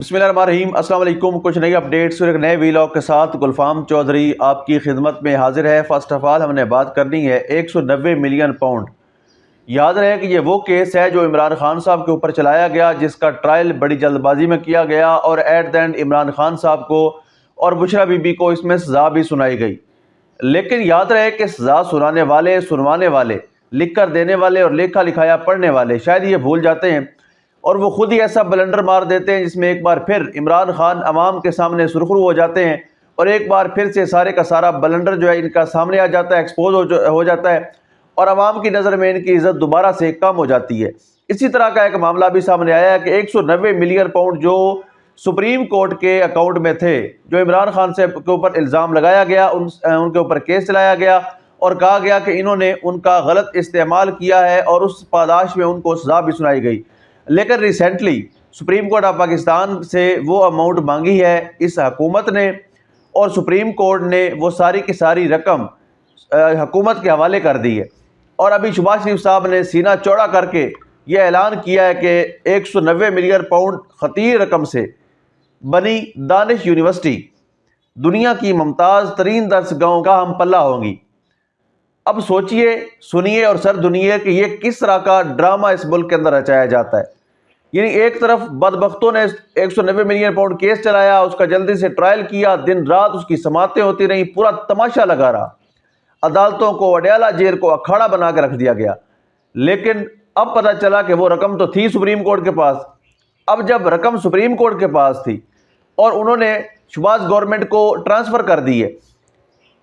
بسم اللہ الرحمن الرحیم۔ السلام علیکم۔ کچھ نئی اپڈیٹس اور ایک نئے ویلاگ کے ساتھ گلفام چودھری آپ کی خدمت میں حاضر ہے۔ فرسٹ آف آل ہم نے بات کرنی ہے 190 ملین پاؤنڈ۔ یاد رہے کہ یہ وہ کیس ہے جو عمران خان صاحب کے اوپر چلایا گیا، جس کا ٹرائل بڑی جلد بازی میں کیا گیا اور at the end Imran Khan sahib کو اور بشرا بی بی کو اس میں سزا بھی سنائی گئی۔ لیکن یاد رہے کہ سزا سنانے والے، سنوانے والے، لکھ کر دینے والے اور لکھا لکھایا پڑھنے والے شاید یہ بھول جاتے ہیں اور وہ خود ہی ایسا بلنڈر مار دیتے ہیں جس میں ایک بار پھر عمران خان عوام کے سامنے سرخرو ہو جاتے ہیں اور ایک بار پھر سے سارے کا سارا بلنڈر جو ہے ان کا سامنے آ جاتا ہے، ایکسپوز ہو جاتا ہے اور عوام کی نظر میں ان کی عزت دوبارہ سے کم ہو جاتی ہے۔ اسی طرح کا ایک معاملہ بھی سامنے آیا ہے کہ 190 ملین پاؤنڈ جو سپریم کورٹ کے اکاؤنٹ میں تھے، جو عمران خان سے کے اوپر الزام لگایا گیا، ان کے اوپر کیس چلایا گیا اور کہا گیا کہ انہوں نے ان کا غلط استعمال کیا ہے اور اس پاداش میں ان کو سزا بھی سنائی گئی۔ لیکن recently supreme court of Pakistan سے وہ اماؤنٹ مانگی ہے اس حکومت نے اور سپریم کورٹ نے وہ ساری کی ساری رقم حکومت کے حوالے کر دی ہے۔ اور ابھی شہباز شریف صاحب نے سینہ چوڑا کر کے یہ اعلان کیا ہے کہ 190 ملین پاؤنڈ خطیر رقم سے بنی دانش یونیورسٹی دنیا کی ممتاز ترین درسگاہوں کا ہم پلہ ہوگی۔ اب سوچئے، سنیے اور سر دنیے کہ یہ کس طرح کا ڈرامہ اس ملک کے اندر رچایا جاتا ہے۔ یعنی ایک طرف بدبختوں نے 190 ملین پاؤنڈ کیس چلایا، اس کا جلدی سے ٹرائل کیا، دن رات اس کی سماعتیں ہوتی رہیں، پورا تماشا لگا رہا، عدالتوں کو، اڈیالہ جیل کو اکھاڑا بنا کے رکھ دیا گیا۔ لیکن اب پتہ چلا کہ وہ رقم تو تھی سپریم کورٹ کے پاس۔ اب جب رقم سپریم کورٹ کے پاس تھی اور انہوں نے شہباز گورنمنٹ کو ٹرانسفر کر دی ہے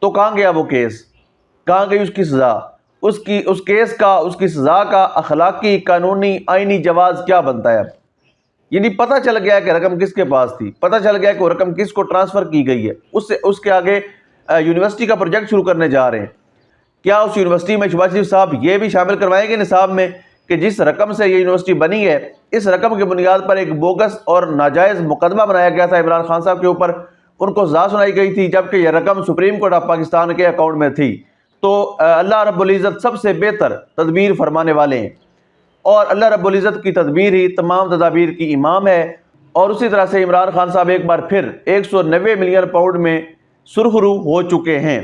تو کہاں گیا وہ کیس؟ کہاں گئی اس کی سزا؟ اس کیس کا، اس کی سزا کا اخلاقی، قانونی، آئینی جواز کیا بنتا ہے؟ یعنی پتہ چل گیا کہ رقم کس کے پاس تھی، پتہ چل گیا کہ وہ رقم کس کو ٹرانسفر کی گئی ہے۔ اس کے آگے یونیورسٹی کا پروجیکٹ شروع کرنے جا رہے ہیں۔ کیا اس یونیورسٹی میں شہباز شریف صاحب یہ بھی شامل کروائیں گے نصاب میں کہ جس رقم سے یہ یونیورسٹی بنی ہے، اس رقم کی بنیاد پر ایک بوگس اور ناجائز مقدمہ بنایا گیا تھا عمران خان صاحب کے اوپر، ان کو سزا سنائی گئی تھی جبکہ یہ رقم سپریم کورٹ آف پاکستان کے اکاؤنٹ میں تھی؟ تو اللہ رب العزت سب سے بہتر تدبیر فرمانے والے ہیں اور اللہ رب العزت کی تدبیر ہی تمام تدابیر کی امام ہے۔ اور اسی طرح سے عمران خان صاحب ایک بار پھر 190 ملین پاؤنڈ میں سرخرو ہو چکے ہیں۔